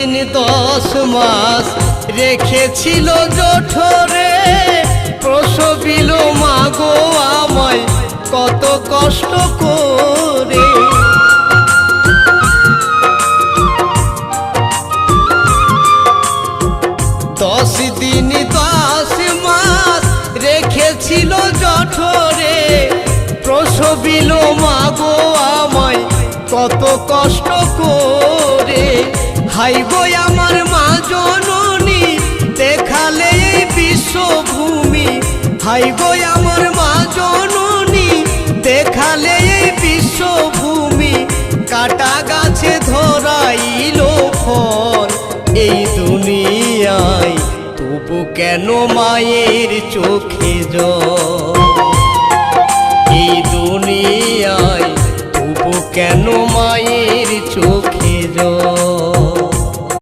দিন 10 মাস রেখেছিল জঠরে, প্রসবিল মাগো আমায় কত কষ্ট করে। 10 দিন 10 মাস রেখেছিল জঠরে, প্রসবিল মাগো আমায় কত কষ্ট করে। হাই গো আমার মা জননী দেখালে এই বিশ্বভূমি, হাই গো আমার মা জননী দেখালে এই বিশ্বভূমি। কাটা গাছে ধরাইল ফল এই দুনিয়ায়, তবু কেন মায়ের চোখে জল। এই দুনিয়ায় তবু কেন মায়ের চোখে জল।